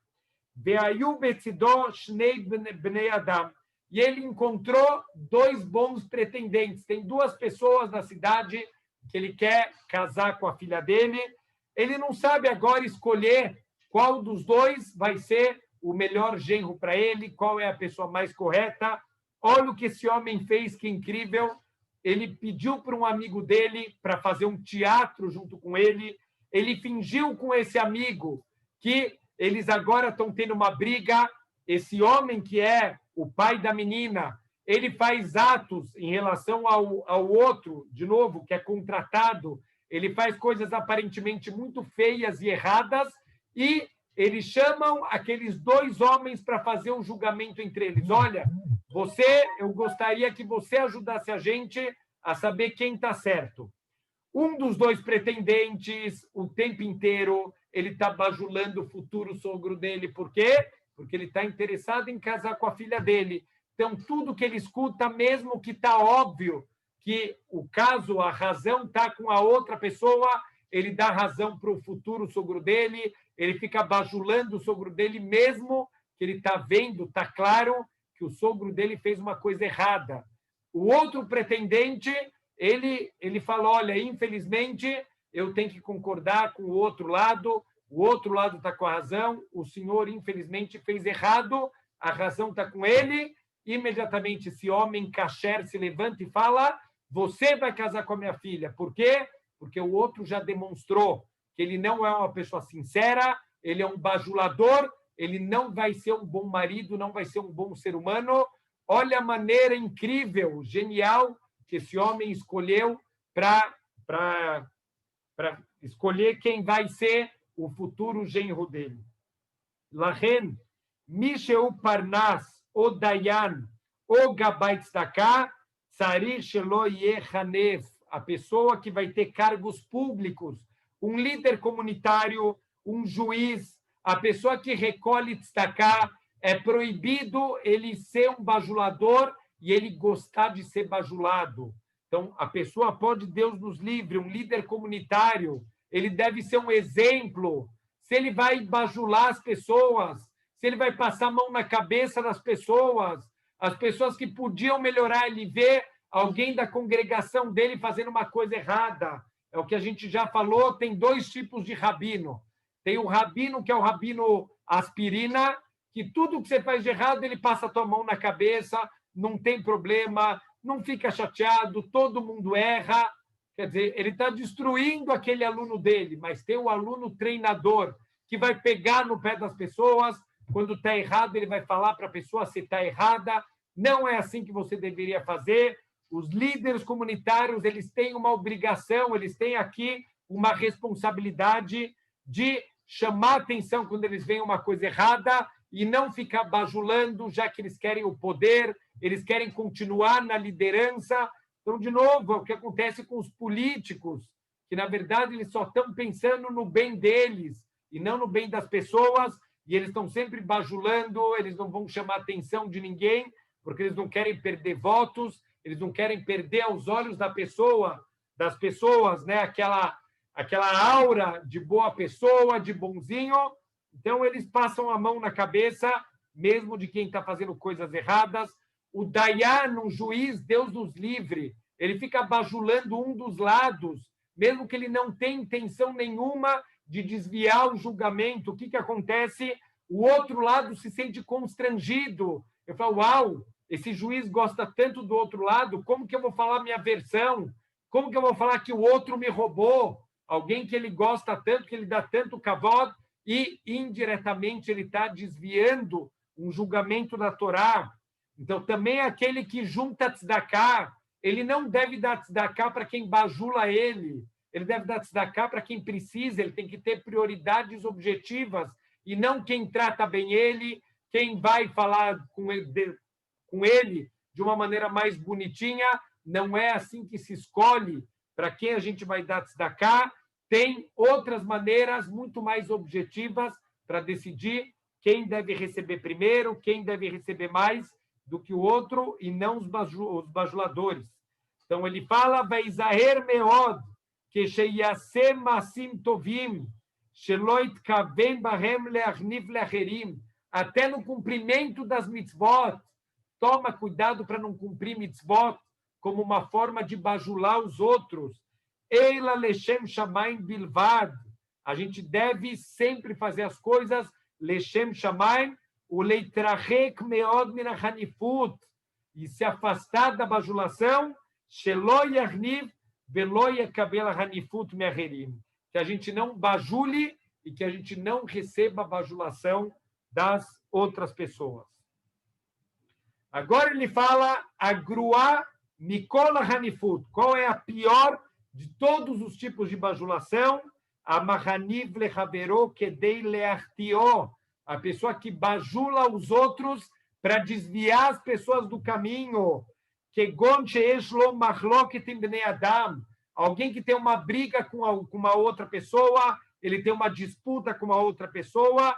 Ve'ayu betzidó shnei bnei Adam. E ele encontrou dois bons pretendentes. Tem duas pessoas na cidade que ele quer casar com a filha dele. Ele não sabe agora escolher qual dos dois vai ser o melhor genro para ele, qual é a pessoa mais correta. Olha o que esse homem fez, que incrível. Ele pediu para um amigo dele para fazer um teatro junto com ele. Ele fingiu com esse amigo que eles agora estão tendo uma briga. Esse homem, que é o pai da menina, ele faz atos em relação ao outro, de novo, que é contratado. Ele faz coisas aparentemente muito feias e erradas, e eles chamam aqueles dois homens para fazer um julgamento entre eles. Olha, eu gostaria que você ajudasse a gente a saber quem está certo. Um dos dois pretendentes, o tempo inteiro, ele está bajulando o futuro sogro dele. Por quê? Porque ele está interessado em casar com a filha dele. Então, tudo que ele escuta, mesmo que está óbvio que o caso, a razão está com a outra pessoa, ele dá razão para o futuro sogro dele, ele fica bajulando o sogro dele, mesmo que ele está vendo, está claro que o sogro dele fez uma coisa errada. O outro pretendente, ele fala, olha, infelizmente, eu tenho que concordar com o outro lado está com a razão, o senhor, infelizmente, fez errado, a razão está com ele. Imediatamente, esse homem kasher se levanta e fala, você vai casar com a minha filha. Por quê? Porque o outro já demonstrou que ele não é uma pessoa sincera, ele é um bajulador, ele não vai ser um bom marido, não vai ser um bom ser humano. Olha a maneira incrível, genial, que esse homem escolheu para escolher quem vai ser o futuro genro dele. Lachen, Misheu Parnas, o Dayan, o Gabait Tzedakah, Tzarich Shelo Yeh Hanef, a pessoa que vai ter cargos públicos, um líder comunitário, um juiz, a pessoa que recolhe tzedakah, é proibido ele ser um bajulador e ele gostar de ser bajulado. Então, a pessoa pode, Deus nos livre, um líder comunitário, ele deve ser um exemplo. Se ele vai bajular as pessoas, se ele vai passar a mão na cabeça das pessoas, as pessoas que podiam melhorar, ele vê alguém da congregação dele fazendo uma coisa errada. É o que a gente já falou, tem dois tipos de rabino. Tem o rabino, que é o rabino aspirina, que tudo que você faz de errado, ele passa a tua mão na cabeça, não tem problema, não fica chateado, todo mundo erra. Quer dizer, ele está destruindo aquele aluno dele, mas tem o aluno treinador, que vai pegar no pé das pessoas, quando está errado, ele vai falar para a pessoa se está errada, não é assim que você deveria fazer. Os líderes comunitários, eles têm uma obrigação, eles têm aqui uma responsabilidade de chamar atenção quando eles veem uma coisa errada e não ficar bajulando, já que eles querem o poder, eles querem continuar na liderança. Então, de novo, é o que acontece com os políticos, que, na verdade, eles só estão pensando no bem deles e não no bem das pessoas, e eles estão sempre bajulando, eles não vão chamar atenção de ninguém, porque eles não querem perder votos, eles não querem perder aos olhos das pessoas, né? aquela aura de boa pessoa, de bonzinho. Então, eles passam a mão na cabeça, mesmo de quem está fazendo coisas erradas. O Dayan, um juiz, Deus nos livre, ele fica bajulando um dos lados, mesmo que ele não tenha intenção nenhuma de desviar o julgamento. O que acontece? O outro lado se sente constrangido. Eu falo, uau, esse juiz gosta tanto do outro lado, como que eu vou falar minha versão? Como que eu vou falar que o outro me roubou? Alguém que ele gosta tanto, que ele dá tanto kavod, e indiretamente ele está desviando um julgamento da Torá. Então, também aquele que junta tzedakah, ele não deve dar tzedakah para quem bajula ele. Ele deve dar tzedakah para quem precisa, ele tem que ter prioridades objetivas, e não quem trata bem ele, quem vai falar com ele de uma maneira mais bonitinha. Não é assim que se escolhe para quem a gente vai dar tzedakah. Tem outras maneiras muito mais objetivas para decidir quem deve receber primeiro, quem deve receber mais do que o outro, e não os bajuladores. Então, ele fala, Vaizaher meod, que sheyasem masim tovim, shelo yitkaven bahem leachnif leacherim, até no cumprimento das mitzvot, toma cuidado para não cumprir mitzvot como uma forma de bajular os outros. Eila lechem shamaim bilvad, a gente deve sempre fazer as coisas lechem shamaim, o leitrachek meod min hanifut, e se afastar da bajulação, shelo yachniv velo yakabel hanifut meacherim, que a gente não bajule e que a gente não receba a bajulação das outras pessoas. Agora ele fala a grua mikola hanifut, qual é a pior de todos os tipos de bajulação? A mahaniv lehavero kedei leartio, a pessoa que bajula os outros para desviar as pessoas do caminho. Alguém que tem uma briga com uma outra pessoa, ele tem uma disputa com uma outra pessoa,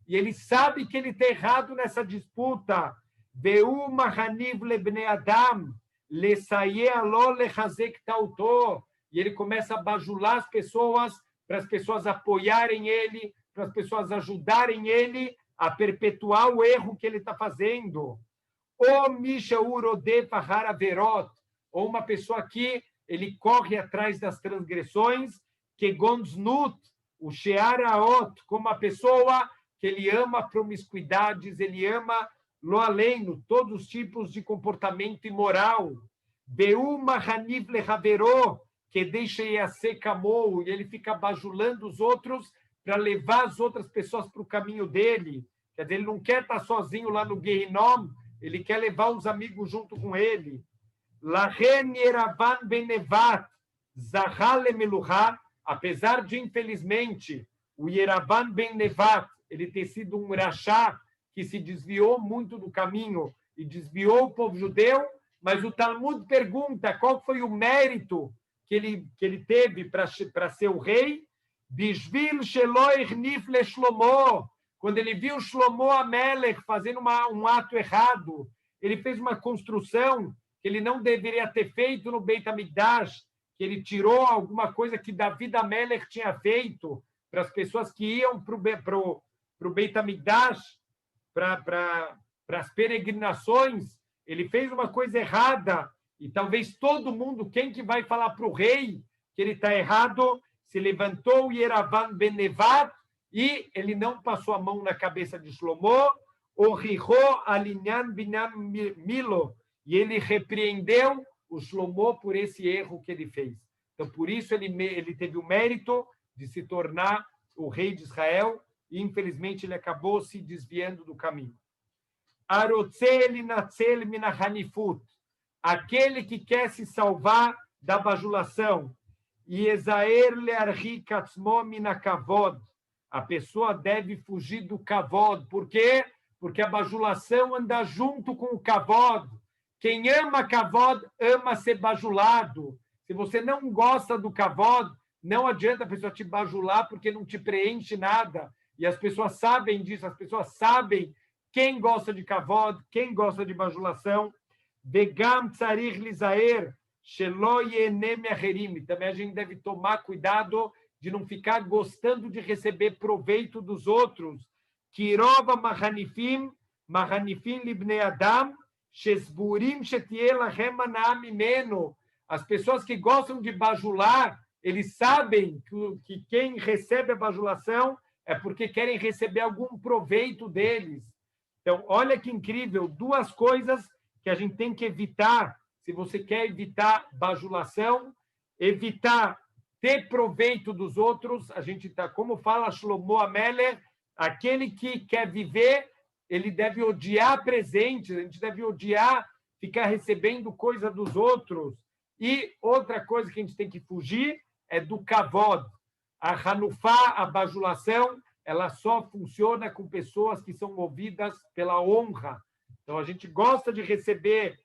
e ele sabe que ele está errado nessa disputa. e ele começa a bajular as pessoas, para as pessoas apoiarem ele, para as pessoas ajudarem ele a perpetuar o erro que ele está fazendo. Ou Misha Urodeva Haraverot, ou uma pessoa que ele corre atrás das transgressões, que Gonznut, o Shearaot, como uma pessoa que ele ama promiscuidades, ele ama lo aleno, todos os tipos de comportamento imoral. Beuma Hanif Lehaverot, que deixa Yaseh Kamou, e ele fica bajulando os outros para levar as outras pessoas para o caminho dele. Quer dizer, ele não quer estar sozinho lá no Gehinom, ele quer levar os amigos junto com ele. Lahen Yeravan Benevat, Zahale Meluha, apesar de, infelizmente, o Yeravan Benevat, ele ter sido um rachá que se desviou muito do caminho e desviou o povo judeu, mas o Talmud pergunta qual foi o mérito que ele teve para ser o rei. Bishvil Shelo Irnif Le Shlomo, quando ele viu Shlomo Amelech fazendo um ato errado, ele fez uma construção que ele não deveria ter feito no Beit HaMikdash, que ele tirou alguma coisa que David Amelech tinha feito para as pessoas que iam para o Beit HaMikdash, para as peregrinações. Ele fez uma coisa errada, e talvez todo mundo, quem que vai falar para o rei que ele está errado, se levantou o Yeravan Benevat, e ele não passou a mão na cabeça de Shlomo, o Riho Alinyan Binyan Milo, e ele repreendeu o Shlomo por esse erro que ele fez. Então, por isso, ele teve o mérito de se tornar o rei de Israel, e, infelizmente, ele acabou se desviando do caminho. Arotzel Natzel Minahanifut, aquele que quer se salvar da bajulação, e Ezaer Learhi Katzmo Minakavod, a pessoa deve fugir do kavod. Por quê? Porque a bajulação anda junto com o kavod. Quem ama kavod, ama ser bajulado. Se você não gosta do kavod, não adianta a pessoa te bajular, porque não te preenche nada. E as pessoas sabem disso, as pessoas sabem quem gosta de kavod, quem gosta de bajulação. Vegam tzarich lizaer, shelo yenem acherim. Também a gente deve tomar cuidado de não ficar gostando de receber proveito dos outros. Kirova mahanifim libnei adam, shesburim shetieh lahem hana'ah mimeno. As pessoas que gostam de bajular, eles sabem que quem recebe a bajulação é porque querem receber algum proveito deles. Então, olha que incrível, duas coisas que a gente tem que evitar, se você quer evitar bajulação, evitar ter proveito dos outros. A gente está, como fala Shlomo Amelech, aquele que quer viver, ele deve odiar presentes, a gente deve odiar ficar recebendo coisa dos outros. E outra coisa que a gente tem que fugir é do kavod. A hanufá, a bajulação, ela só funciona com pessoas que são movidas pela honra. Então, a gente gosta de receber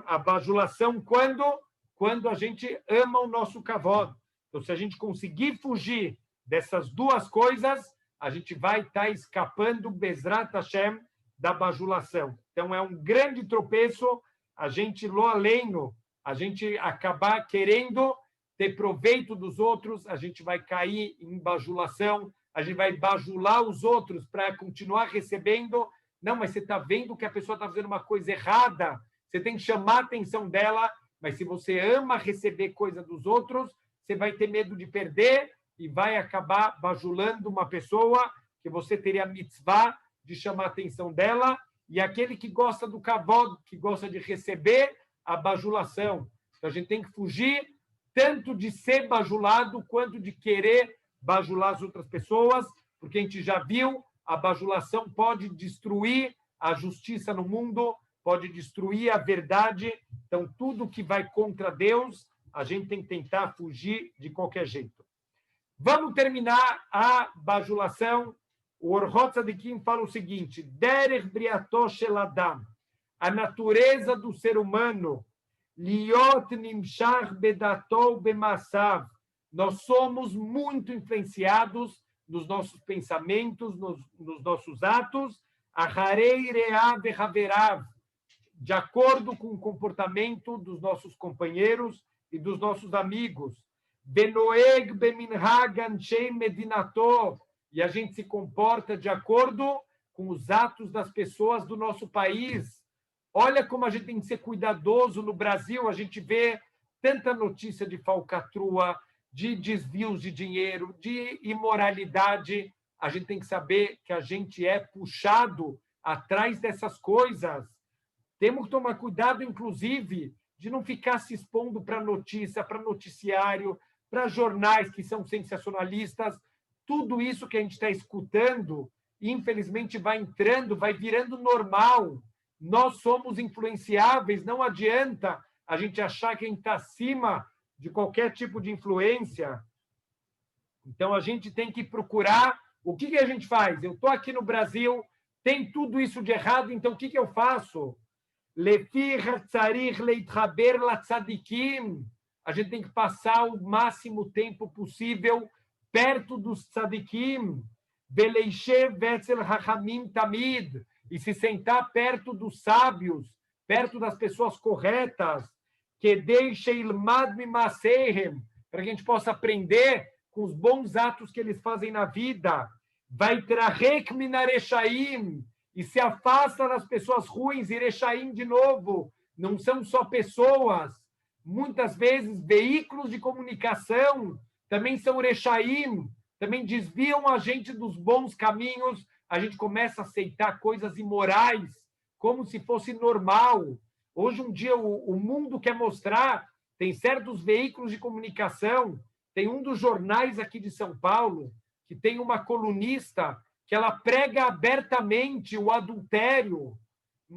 a bajulação quando a gente ama o nosso kavod. Então, se a gente conseguir fugir dessas duas coisas, a gente vai estar escapando, Bezrat Hashem, da bajulação. Então, é um grande tropeço a gente, lo aleno, a gente acabar querendo ter proveito dos outros, a gente vai cair em bajulação, a gente vai bajular os outros para continuar recebendo. Não, mas você está vendo que a pessoa está fazendo uma coisa errada, você tem que chamar a atenção dela, mas se você ama receber coisa dos outros, você vai ter medo de perder e vai acabar bajulando uma pessoa que você teria a mitzvah de chamar a atenção dela, e aquele que gosta do kavod, que gosta de receber a bajulação. Então, a gente tem que fugir tanto de ser bajulado quanto de querer bajular as outras pessoas, porque a gente já viu, a bajulação pode destruir a justiça no mundo, pode destruir a verdade. Então, tudo que vai contra Deus, a gente tem que tentar fugir de qualquer jeito. Vamos terminar a bajulação. O Orhot Tzadikim fala o seguinte: Derech briato shel adam, a natureza do ser humano, liot nimshach bedato bemasav, nós somos muito influenciados nos nossos pensamentos, nos nossos atos, acharei reav vehaverav, de acordo com o comportamento dos nossos companheiros e dos nossos amigos. Benoeg beminhag anshei medinato. E a gente se comporta de acordo com os atos das pessoas do nosso país. Olha como a gente tem que ser cuidadoso no Brasil. A gente vê tanta notícia de falcatrua, de desvios de dinheiro, de imoralidade. A gente tem que saber que a gente é puxado atrás dessas coisas. Temos que tomar cuidado, inclusive, de não ficar se expondo para notícia, para noticiário, para jornais que são sensacionalistas. Tudo isso que a gente está escutando, infelizmente, vai entrando, vai virando normal. Nós somos influenciáveis, não adianta a gente achar que a gente está acima de qualquer tipo de influência. Então, a gente tem que procurar o que a gente faz. Eu estou aqui no Brasil, tem tudo isso de errado, então o que eu faço? A gente tem que passar o máximo tempo possível perto dos tzadikim, e se sentar perto dos sábios, perto das pessoas corretas, para que a gente possa aprender com os bons atos que eles fazem na vida. E se afasta das pessoas ruins, e Rechaim de novo, não são só pessoas, muitas vezes veículos de comunicação também são Rechaim, também desviam a gente dos bons caminhos, a gente começa a aceitar coisas imorais, como se fosse normal. Hoje, um dia, o mundo quer mostrar, tem certos veículos de comunicação, tem um dos jornais aqui de São Paulo, que tem uma colunista que ela prega abertamente o adultério.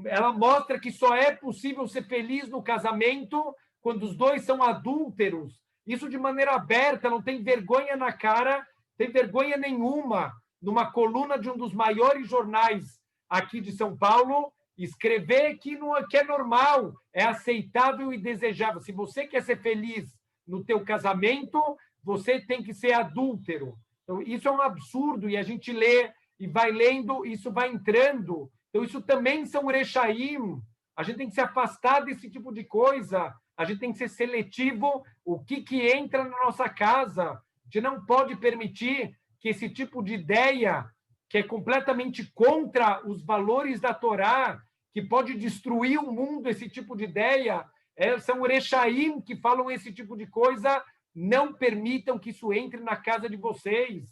Ela mostra que só é possível ser feliz no casamento quando os dois são adúlteros. Isso de maneira aberta, não tem vergonha na cara, tem vergonha nenhuma. Numa coluna de um dos maiores jornais aqui de São Paulo, escrever que é normal, é aceitável e desejável. Se você quer ser feliz no teu casamento, você tem que ser adúltero. Então, isso é um absurdo, e a gente lê e vai lendo, isso vai entrando. Então, isso também são Rechaim. A gente tem que se afastar desse tipo de coisa, a gente tem que ser seletivo o que entra na nossa casa. A gente não pode permitir que esse tipo de ideia, que é completamente contra os valores da Torá, que pode destruir o mundo, esse tipo de ideia, são Rechaim que falam esse tipo de coisa. Não permitam que isso entre na casa de vocês.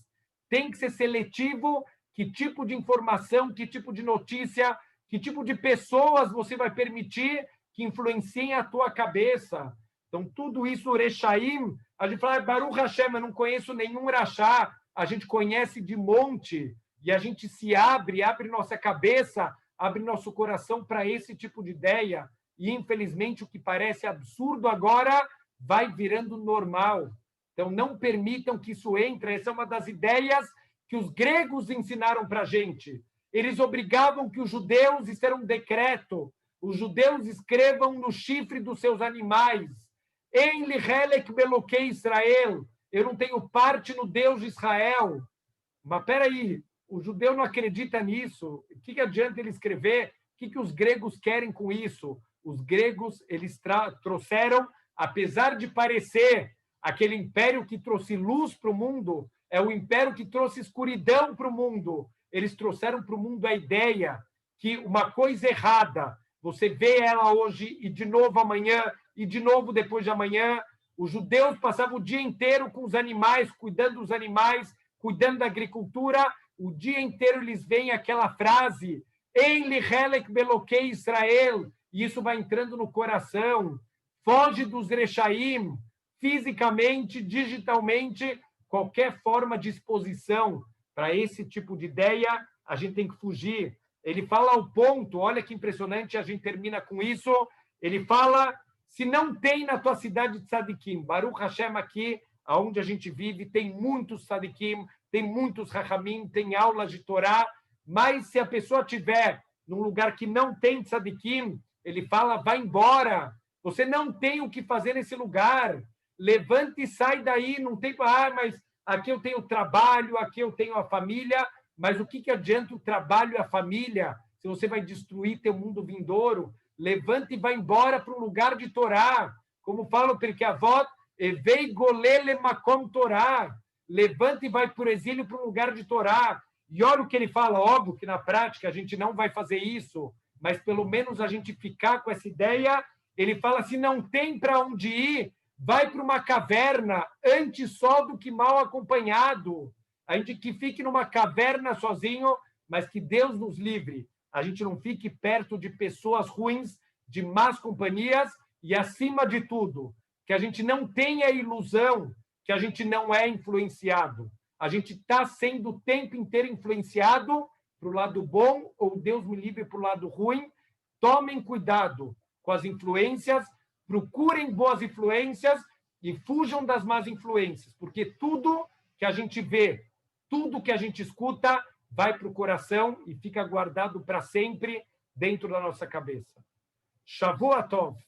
Tem que ser seletivo que tipo de informação, que tipo de notícia, que tipo de pessoas você vai permitir que influenciem a tua cabeça. Então, tudo isso, Rechaim, a gente fala, Baruch Hashem, eu não conheço nenhum Rachá, a gente conhece de monte, e a gente se abre nossa cabeça, abre nosso coração para esse tipo de ideia, e infelizmente o que parece absurdo agora vai virando normal. Então, não permitam que isso entre. Essa é uma das ideias que os gregos ensinaram para a gente. Eles obrigavam que os judeus, isso era um decreto, os judeus escrevam no chifre dos seus animais, Em lihelek belokei Israel, eu não tenho parte no Deus de Israel. Mas, peraí, o judeu não acredita nisso. O que adianta ele escrever? O que os gregos querem com isso? Os gregos, eles trouxeram, apesar de parecer aquele império que trouxe luz para o mundo, é o império que trouxe escuridão para o mundo. Eles trouxeram para o mundo a ideia que uma coisa errada, você vê ela hoje e de novo amanhã e de novo depois de amanhã. Os judeus passavam o dia inteiro com os animais, cuidando dos animais, cuidando da agricultura. O dia inteiro eles veem aquela frase, Em lihelek belokei Israel, e isso vai entrando no coração. Foge dos Rechaim, fisicamente, digitalmente, qualquer forma de exposição para esse tipo de ideia, a gente tem que fugir. Ele fala ao ponto, olha que impressionante, a gente termina com isso, ele fala, se não tem na tua cidade de tzadikim, Baruch Hashem aqui, onde a gente vive, tem muitos tzadikim, tem muitos rachamim, tem aulas de Torá, mas se a pessoa tiver num lugar que não tem tzadikim, ele fala, vai embora, você não tem o que fazer nesse lugar, levanta e sai daí, não tem, mas aqui eu tenho trabalho, aqui eu tenho a família, mas o que adianta o trabalho e a família se você vai destruir teu mundo vindouro? Levanta e vai embora para um lugar de Torá. como fala o Pirkei Avot, Evei golele makom Torá, levanta e vai para o exílio para um lugar de Torá. E olha o que ele fala, óbvio que na prática a gente não vai fazer isso, mas pelo menos a gente ficar com essa ideia. Ele fala, se não tem para onde ir, vai para uma caverna, antes só do que mal acompanhado. A gente que fique numa caverna sozinho, mas que Deus nos livre. A gente não fique perto de pessoas ruins, de más companhias, e acima de tudo, que a gente não tenha a ilusão que a gente não é influenciado. A gente está sendo o tempo inteiro influenciado para o lado bom, ou Deus me livre para o lado ruim. Tomem cuidado com as influências, procurem boas influências e fujam das más influências, porque tudo que a gente vê, tudo que a gente escuta, vai para o coração e fica guardado para sempre dentro da nossa cabeça. Shavua Tov.